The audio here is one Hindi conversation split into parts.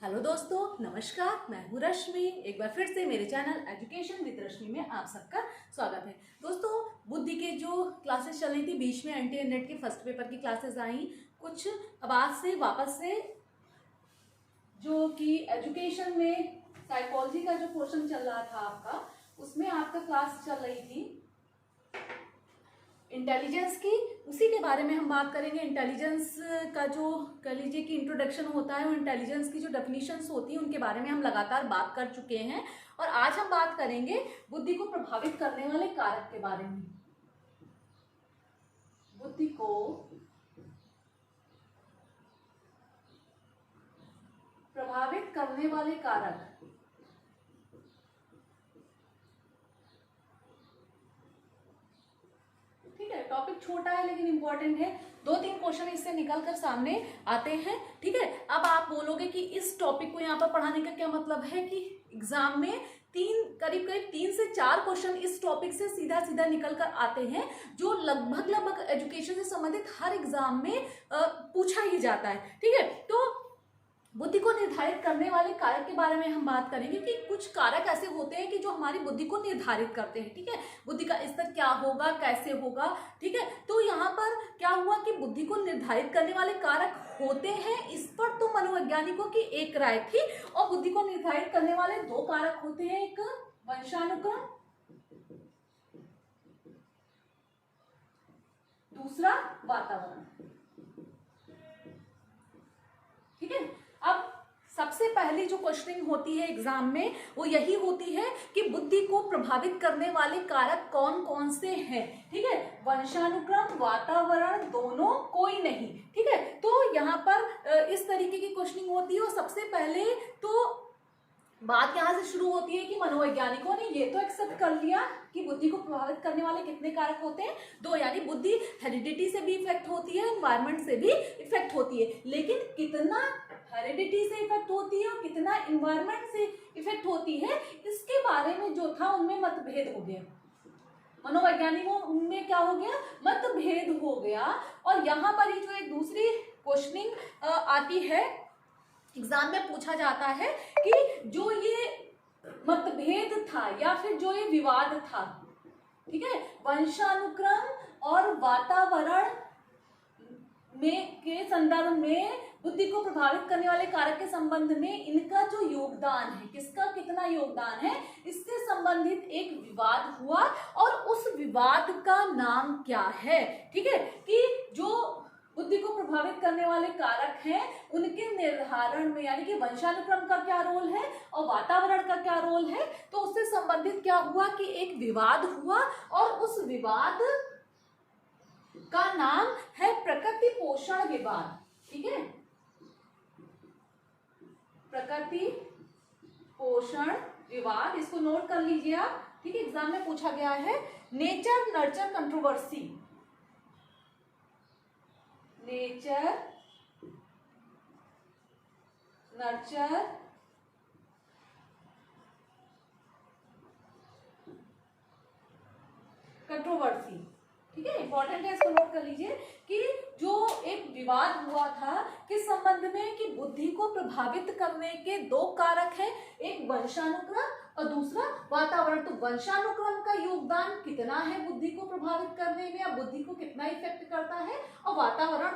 हेलो दोस्तों, नमस्कार। मैं हूँ रश्मि। एक बार फिर से मेरे चैनल एजुकेशन विद रश्मि में आप सबका स्वागत है। दोस्तों, बुद्धि के जो क्लासेस चल रही थी, बीच में NT-NET के फर्स्ट पेपर की क्लासेस आई कुछ। अब आज से वापस से जो कि एजुकेशन में साइकोलॉजी का जो पोर्शन चल रहा था आपका, उसमें आपका क्लास चल रही थी इंटेलिजेंस की, उसी के बारे में हम बात करेंगे। इंटेलिजेंस का जो कह लीजिए कि इंट्रोडक्शन होता है, वो इंटेलिजेंस की जो डेफिनेशंस होती हैं उनके बारे में हम लगातार बात कर चुके हैं। और आज हम बात करेंगे बुद्धि को प्रभावित करने वाले कारक के बारे में। बुद्धि को प्रभावित करने वाले कारक। ठीक है, टॉपिक छोटा है लेकिन इंपॉर्टेंट है। 2-3 क्वेश्चन इससे निकल कर सामने आते हैं। ठीक है, अब आप बोलोगे कि इस टॉपिक को यहाँ पर पढ़ाने का क्या मतलब है कि एग्जाम में करीब 3 से 4 क्वेश्चन इस टॉपिक से सीधा सीधा निकल कर आते हैं, जो लगभग एजुकेशन से संबंधित हर एग्जाम में पूछा ही जाता है। ठीक है, तो बुद्धि को निर्धारित करने वाले कारक के बारे में हम बात करेंगे कि कुछ कारक ऐसे होते हैं कि जो हमारी बुद्धि को निर्धारित करते हैं। ठीक है, बुद्धि का स्तर क्या होगा, कैसे होगा। ठीक है, तो यहाँ पर क्या हुआ कि बुद्धि को निर्धारित करने वाले कारक होते हैं, इस पर तो मनोवैज्ञानिकों की एक राय थी। और बुद्धि को निर्धारित करने वाले 2 कारक होते हैं, एक वंशानुक्रम, दूसरा वातावरण। ठीक है, अब सबसे पहली जो क्वेश्चनिंग होती है एग्जाम में वो यही होती है कि बुद्धि को प्रभावित करने वाले कारक कौन कौन से हैं। ठीक है, वंशानुक्रम, वातावरण, दोनों, कोई नहीं। ठीक है, तो यहाँ पर इस तरीके की क्वेश्चनिंग होती है। और सबसे पहले तो बात यहाँ से शुरू होती है कि मनोवैज्ञानिकों ने ये तो एक्सेप्ट कर लिया कि बुद्धि को प्रभावित करने वाले कितने कारक होते हैं, 2। यानी बुद्धि हेरिडिटी से भी इफेक्ट होती है, एनवायरमेंट से भी इफेक्ट होती है। लेकिन कितना हेरिडिटी से इफेक्ट होती है और कितना एनवायरमेंट से इफेक्ट होती है, इसके बारे में जो था उनमें मतभेद हो गया। मनोवैज्ञानिकों में क्या हो गया, मतभेद हो गया। और यहाँ पर ही जो एक दूसरी क्वेश्चनिंग आती है, एग्जाम में पूछा जाता है कि जो ये मतभेद था या फिर जो ये विवाद था, ठीक है, वंशानुक्रम और वातावरण में के संदर्भ में बुद्धि को प्रभावित करने वाले कारक के संबंध में इनका जो योगदान है, किसका कितना योगदान है, इससे संबंधित एक विवाद हुआ। और उस विवाद का नाम क्या है। ठीक है, कि जो बुद्धि को प्रभावित करने वाले कारक हैं उनके निर्धारण में, यानी कि वंशानुक्रम का क्या रोल है और वातावरण का क्या रोल है, तो उससे संबंधित क्या हुआ कि एक विवाद हुआ। और उस विवाद का नाम है प्रकृति पोषण विवाद। ठीक है, प्रकृति पोषण विवाद, इसको नोट कर लीजिए आप। ठीक है, एग्जाम में पूछा गया है। Nature nurture controversy, nature nurture controversy. ठीक है, इंपॉर्टेंट है, इसको नोट कर लीजिए कि जो एक विवाद हुआ था किस संबंध में कि बुद्धि को प्रभावित करने के 2 कारक हैं, एक वंशानुक्रम और दूसरा वातावरण। तो वंशानुक्रम का योगदान कितना है बुद्धि को प्रभावित करने में, या बुद्धि को कितना इफेक्ट करता है, और वातावरण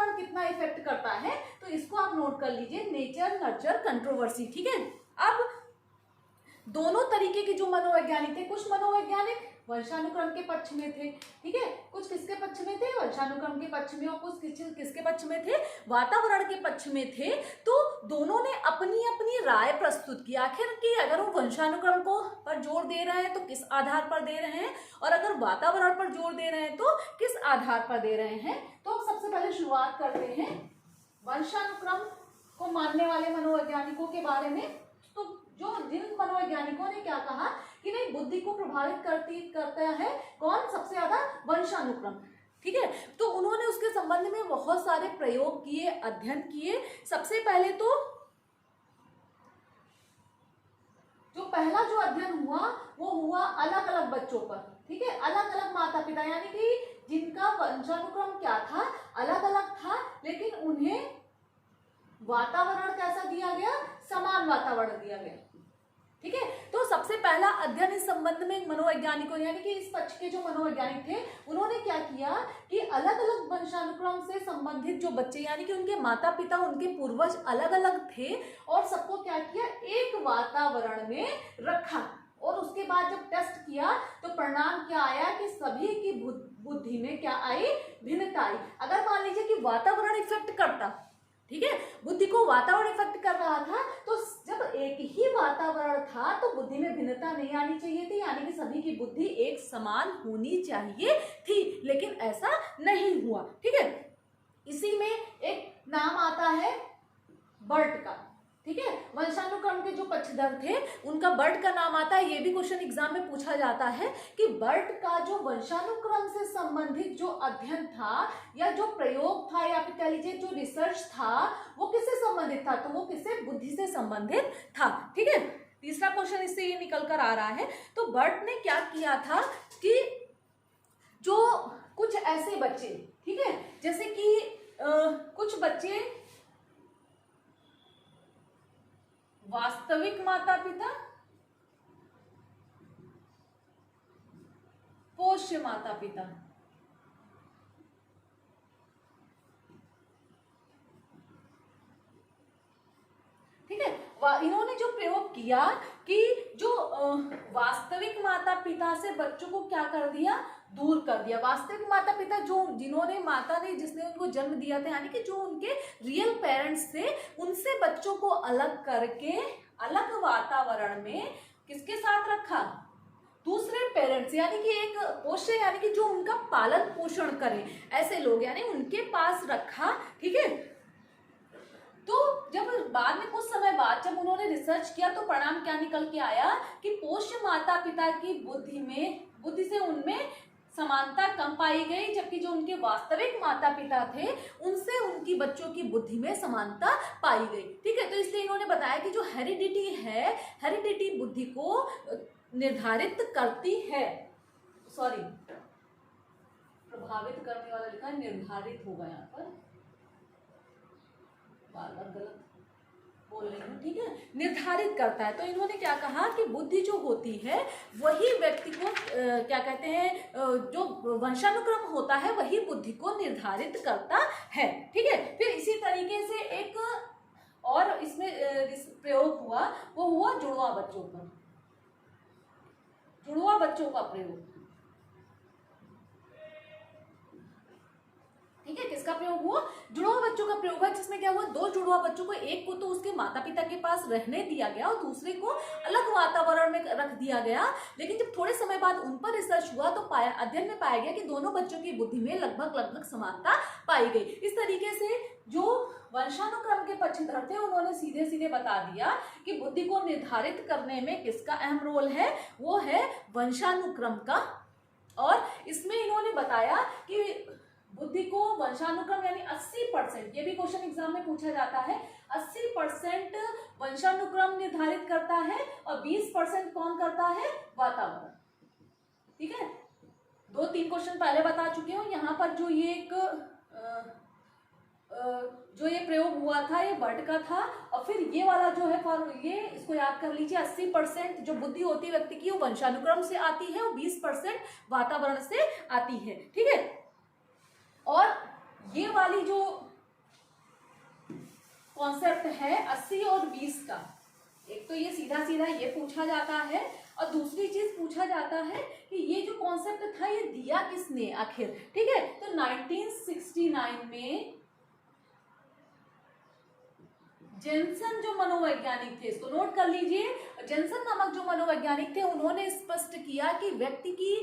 कितना इफेक्ट करता है। तो इसको आप नोट कर लीजिए, नेचर नर्चर कंट्रोवर्सी। ठीक है, अब दोनों तरीके के जो मनोवैज्ञानिक थे, कुछ मनोवैज्ञानिक वंशानुक्रम के पक्ष में थे, ठीक है, कुछ किसके पक्ष में थे, वंशानुक्रम के पक्ष में, और कुछ किसके पक्ष में थे, वातावरण के पक्ष में थे। तो दोनों ने अपनी अपनी राय प्रस्तुत की। आखिर कि अगर वो वंशानुक्रम को पर जोर दे रहे हैं तो किस आधार पर दे रहे हैं, और अगर वातावरण पर जोर दे रहे हैं तो किस आधार पर दे रहे हैं। तो सबसे पहले शुरुआत करते हैं वंशानुक्रम को मानने वाले मनोवैज्ञानिकों के बारे में। तो जिन मनोवैज्ञानिकों ने क्या कहा कि नहीं, बुद्धि को प्रभावित करता है कौन, सबसे ज्यादा वंशानुक्रम। ठीक है, तो उन्होंने उसके संबंध में बहुत सारे प्रयोग किए, अध्ययन किए। सबसे पहले तो जो पहला जो अध्ययन हुआ वो हुआ अलग अलग बच्चों पर। ठीक है, अलग अलग माता पिता, यानी कि जिनका वंशानुक्रम क्या था, अलग अलग था, लेकिन उन्हें वातावरण कैसा दिया गया, समान वातावरण दिया गया। ठीक है, तो सबसे पहला अध्ययन इस संबंध में मनोवैज्ञानिकों यानी कि इस पक्ष के जो मनोवैज्ञानिक थे उन्होंने क्या किया कि अलग अलग वंशानुक्रम से संबंधित जो बच्चे यानी कि उनके माता पिता, उनके पूर्वज अलग अलग थे और सबको क्या किया, एक वातावरण में रखा। और उसके बाद जब टेस्ट किया तो परिणाम क्या आया कि सभी की बुद्धि में क्या आई, भिन्नता आई। अगर मान लीजिए कि वातावरण इफेक्ट करता, ठीक है, बुद्धि को वातावरण इफेक्ट कर रहा था, तो जब एक ही वातावरण था तो बुद्धि में भिन्नता नहीं आनी चाहिए थी, यानी कि सभी की बुद्धि एक समान होनी चाहिए थी, लेकिन ऐसा नहीं हुआ। ठीक है, इसी में एक नाम आता है बर्ट का। ठीक है, वंशानुक्रम के जो पक्षधर थे उनका बर्ट का नाम आता है। ये भी क्वेश्चन एग्जाम में पूछा जाता है कि बर्ट का जो वंशानुक्रम से संबंधित जो अध्ययन था या जो प्रयोग था या फिर कह लीजिए जो रिसर्च था वो किससे संबंधित था, तो वो किससे, बुद्धि से संबंधित था। ठीक है, तीसरा क्वेश्चन इससे ये निकल कर आ रहा है। तो बर्ट ने क्या किया था कि जो कुछ ऐसे बच्चे, ठीक है, जैसे कि कुछ बच्चे वास्तविक माता पिता, पोष्य माता पिता, ठीक है, इन्होंने जो प्रयोग किया कि जो वास्तविक माता पिता से बच्चों को क्या कर दिया, दूर कर दिया। वास्तविक माता पिता जो जिन्होंने माता ने जिसने उनको जन्म दिया था यानी कि जो उनके रियल पेरेंट्स थे, उनसे बच्चों को अलग करके अलग वातावरण में किसके साथ रखा, दूसरे पेरेंट्स यानी कि एक पोष्य यानी कि जो उनका पालन पोषण करे ऐसे लोग यानी उनके पास रखा। ठीक है, तो जब बाद में कुछ समय बाद जब उन्होंने रिसर्च किया तो परिणाम क्या निकल के आया कि पोष्य माता पिता की बुद्धि से उनमें समानता कम पाई गई, जबकि जो उनके वास्तविक माता पिता थे उनसे उनकी बच्चों की बुद्धि में समानता पाई गई। ठीक है, तो इसलिए इन्होंने बताया कि जो हेरिडिटी है, हेरिडिटी बुद्धि को निर्धारित करती है, सॉरी प्रभावित करने वाला लिखा है, निर्धारित होगा यहाँ पर, बार बार गलत बोल रही हूँ। ठीक है, निर्धारित करता है। तो इन्होंने क्या कहा कि बुद्धि जो होती है वही व्यक्ति को क्या कहते हैं, जो वंशानुक्रम होता है वही बुद्धि को निर्धारित करता है। ठीक है, फिर इसी तरीके से एक और इसमें प्रयोग हुआ, वो हुआ जुड़वा बच्चों पर, जुड़वा बच्चों का प्रयोग। ठीक है, किसका प्रयोग हुआ, जुड़वा बच्चों का प्रयोग है, जिसमें क्या हुआ, दो जुड़वा बच्चों को, एक को तो उसके माता पिता के पास रहने दिया गया और दूसरे को अलग वातावरण में रख दिया गया। लेकिन जब थोड़े समय बाद उन पर रिसर्च हुआ तो अध्ययन में पाया गया कि दोनों बच्चों की बुद्धि में लगभग समानता पाई गई। इस तरीके से जो वंशानुक्रम के पक्षधर थे उन्होंने सीधे सीधे बता दिया कि बुद्धि को निर्धारित करने में किसका अहम रोल है, वो है वंशानुक्रम का। और इसमें इन्होंने बताया कि बुद्धि को वंशानुक्रम यानी 80%, ये भी क्वेश्चन एग्जाम में पूछा जाता है, 80% वंशानुक्रम निर्धारित करता है और 20% कौन करता है, वातावरण। ठीक है, 2-3 क्वेश्चन पहले बता चुके हूँ। यहाँ पर जो ये एक जो ये प्रयोग हुआ था ये बर्ट का था, और फिर ये वाला जो है ये इसको याद कर लीजिए, 80% जो बुद्धि होती है व्यक्ति की वो वंशानुक्रम से आती है और 20% वातावरण से आती है। ठीक है, और ये वाली जो कॉन्सेप्ट है 80 और 20 का, एक तो ये सीधा सीधा ये पूछा जाता है और दूसरी चीज पूछा जाता है कि ये जो कॉन्सेप्ट था ये दिया किसने आखिर। ठीक है, तो 1969 में जेनसन जो मनोवैज्ञानिक थे, इसको नोट कर लीजिए, जेनसन नामक जो मनोवैज्ञानिक थे उन्होंने स्पष्ट किया कि व्यक्ति की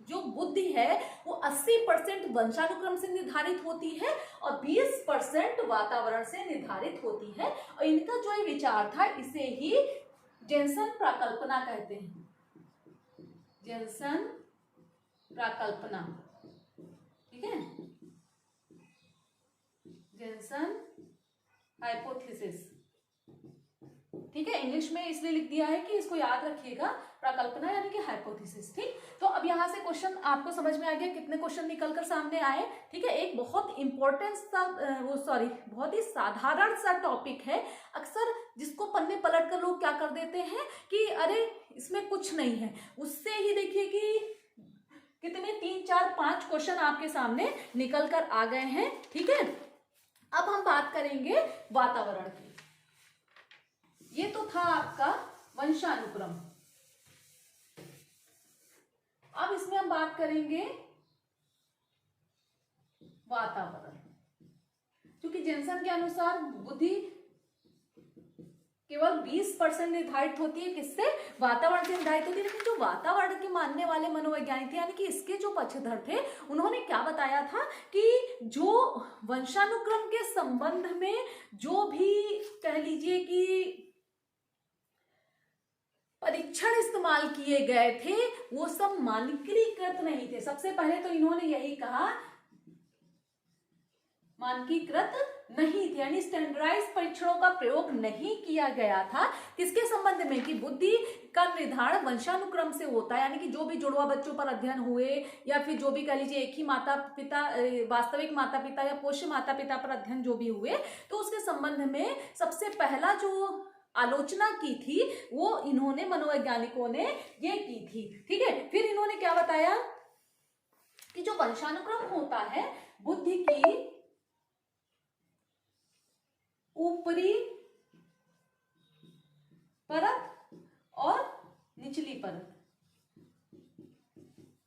जो बुद्धि है वो 80% वंशानुक्रम से निर्धारित होती है और 20% वातावरण से निर्धारित होती है। और इनका जो ये विचार था इसे ही जेनसन प्राकल्पना कहते हैं, जेनसन प्राकल्पना। ठीक है, जेनसन हाइपोथेसिस। ठीक है, इंग्लिश में इसलिए लिख दिया है कि इसको याद रखिएगा, प्रकल्पना यानी कि हाइपोथेसिस। ठीक, तो अब यहाँ से क्वेश्चन आपको समझ में आ गया, कितने क्वेश्चन निकल कर सामने आए। ठीक है, एक बहुत इंपॉर्टेंट सा बहुत ही साधारण सा टॉपिक है, अक्सर जिसको पन्ने पलट कर लोग क्या कर देते हैं कि अरे इसमें कुछ नहीं है, उससे ही देखिए कि कितने 3 4 5 क्वेश्चन आपके सामने निकल कर आ गए हैं। ठीक है, अब हम बात करेंगे वातावरण की। ये तो था आपका वंशानुक्रम। अब इसमें हम बात करेंगे वातावरण, क्योंकि जेनसन के अनुसार बुद्धि केवल 20% निर्धारित होती है, किससे? वातावरण से निर्धारित होती है। लेकिन जो वातावरण के मानने वाले मनोवैज्ञानिक थे, यानी कि इसके जो पक्षधर थे, उन्होंने क्या बताया था कि जो वंशानुक्रम के संबंध में जो भी कह लीजिए कि परीक्षण इस्तेमाल किए गए थे वो सब मानकीकृत नहीं थे। सबसे पहले तो इन्होंने यही कहा, मानकीकृत नहीं थे, यानी स्टैंडर्डाइज परीक्षणों का प्रयोग नहीं किया गया था। किसके संबंध में? कि बुद्धि का निर्धारण वंशानुक्रम से होता है, यानी कि जो भी जुड़वा बच्चों पर अध्ययन हुए या फिर जो भी कह लीजिए एक ही माता पिता, वास्तविक माता पिता या पोष्य माता पिता पर अध्ययन जो भी हुए, तो उसके संबंध में सबसे पहला जो आलोचना की थी वो इन्होंने, मनोवैज्ञानिकों ने ये की थी। ठीक है, फिर इन्होंने क्या बताया कि जो वंशानुक्रम होता है बुद्धि की ऊपरी परत और निचली परत।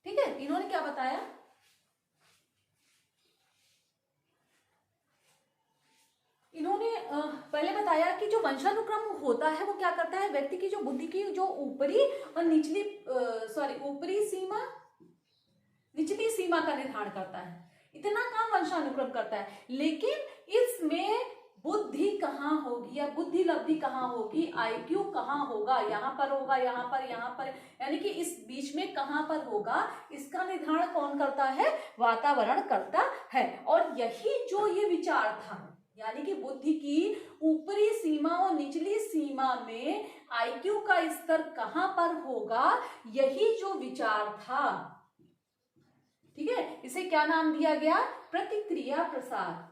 ठीक है, इन्होंने क्या बताया? इन्होंने पहले बताया कि जो वंशानुक्रम होता है वो क्या करता है, व्यक्ति की जो बुद्धि की जो ऊपरी और निचली ऊपरी सीमा निचली सीमा का निर्धारण करता है। इतना काम वंशानुक्रम करता है, लेकिन इसमें बुद्धि कहाँ होगी या बुद्धि लब्धि कहाँ होगी, आईक्यू कहाँ होगा, यहाँ पर होगा, यहाँ पर, यानी कि इस बीच में कहाँ पर होगा, इसका निर्धारण कौन करता है? वातावरण करता है। और यही जो ये विचार था, यानी कि बुद्धि की ऊपरी सीमा और निचली सीमा में आईक्यू का स्तर कहां पर होगा, यही जो विचार था, ठीक है, इसे क्या नाम दिया गया? प्रतिक्रिया प्रसार।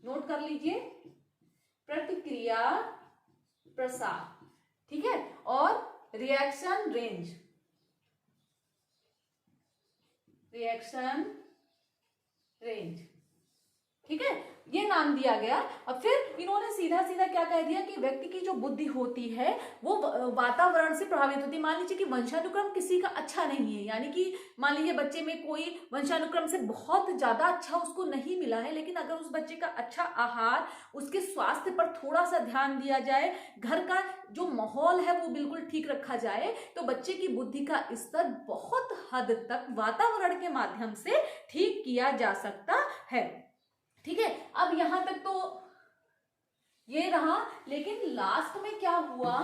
नोट कर लीजिए, प्रतिक्रिया प्रसार। ठीक है, और रिएक्शन रेंज, ठीक है, ये नाम दिया गया। अब फिर इन्होंने सीधा सीधा क्या कह दिया कि व्यक्ति की जो बुद्धि होती है वो वातावरण से प्रभावित होती है। मान लीजिए कि वंशानुक्रम किसी का अच्छा नहीं है, यानी कि मान लीजिए बच्चे में कोई वंशानुक्रम से बहुत ज्यादा अच्छा उसको नहीं मिला है, लेकिन अगर उस बच्चे का अच्छा आहार, उसके स्वास्थ्य पर थोड़ा सा ध्यान दिया जाए, घर का जो माहौल है वो बिल्कुल ठीक रखा जाए, तो बच्चे की बुद्धि का स्तर बहुत हद तक वातावरण के माध्यम से ठीक किया जा सकता है। ठीक है, अब यहां तक तो ये रहा, लेकिन लास्ट में क्या हुआ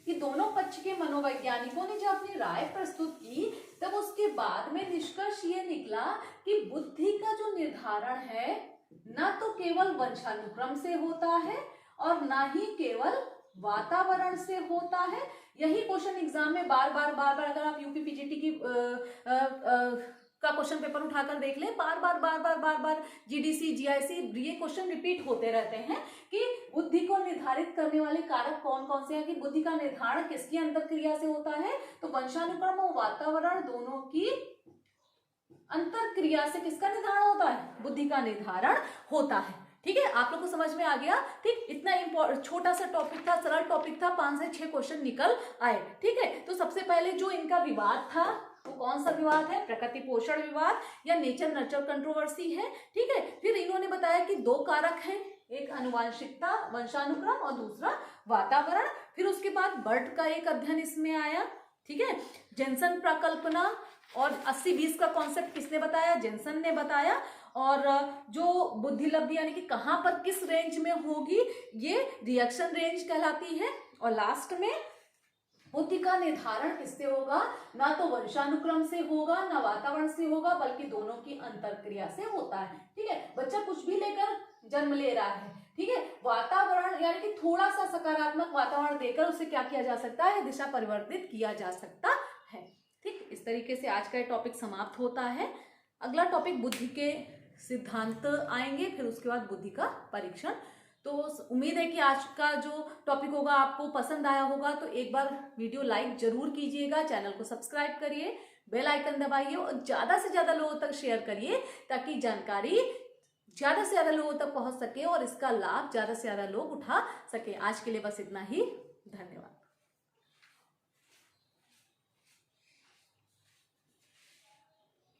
कि दोनों पक्ष के मनोवैज्ञानिकों ने जब अपनी राय प्रस्तुत की, तब उसके बाद में निष्कर्ष ये निकला कि बुद्धि का जो निर्धारण है न तो केवल वंशानुक्रम से होता है और ना ही केवल वातावरण से होता है। यही क्वेश्चन एग्जाम में बार बार अगर आप यूपी पीजीटी की का क्वेश्चन पेपर उठाकर देख ले, बार बार जीडीसी जीआईसी ये क्वेश्चन रिपीट होते रहते हैं कि बुद्धि को निर्धारित करने वाले कारक कौन कौन से हैं, कि बुद्धि का निर्धारण किसकी अंतर क्रिया से होता है, तो वंशानुक्रम और वातावरण दोनों की अंतर क्रिया से किसका निर्धारण होता है? बुद्धि का निर्धारण होता है। ठीक है, आप लोग को समझ में आ गया? ठीक, इतना छोटा सा टॉपिक था, सरल टॉपिक था, 5 से 6 क्वेश्चन निकल आए। ठीक है, तो सबसे पहले जो इनका विवाद था वो कौन सा विवाद है? प्रकृति पोषण विवाद या नेचर नर्चर कंट्रोवर्सी है। ठीक है, फिर इन्होंने बताया कि 2 कारक हैं, एक आनुवांशिकता वंशानुक्रम और दूसरा वातावरण। फिर उसके बाद बर्ट का एक अध्ययन इसमें आया। ठीक है, जेनसन प्रकल्पना और 80-20 का कॉन्सेप्ट किसने बताया? जेनसन ने बताया। और जो बुद्धि लब्धि यानी कि कहां पर किस रेंज में होगी, ये रिएक्शन रेंज कहलाती है। और लास्ट में बुद्धि का निर्धारण किससे होगा? ना तो वंशानुक्रम से होगा, ना वातावरण से होगा, बल्कि दोनों की अंतरक्रिया से होता है। ठीक है, बच्चा कुछ भी लेकर जन्म ले रहा है, ठीक है, वातावरण यानी कि थोड़ा सा सकारात्मक वातावरण देकर उसे क्या किया जा सकता है? दिशा परिवर्तित किया जा सकता है। ठीक, इस तरीके से आज का टॉपिक समाप्त होता है। अगला टॉपिक बुद्धि के सिद्धांत आएंगे, फिर उसके बाद बुद्धि का परीक्षण। तो उम्मीद है कि आज का जो टॉपिक होगा आपको पसंद आया होगा। तो एक बार वीडियो लाइक जरूर कीजिएगा, चैनल को सब्सक्राइब करिए, बेल आइकन दबाइए और ज्यादा से ज्यादा लोगों तक शेयर करिए ताकि जानकारी ज्यादा से ज्यादा लोगों तक पहुंच सके और इसका लाभ ज्यादा से ज्यादा लोग उठा सके। आज के लिए बस इतना ही, धन्यवाद।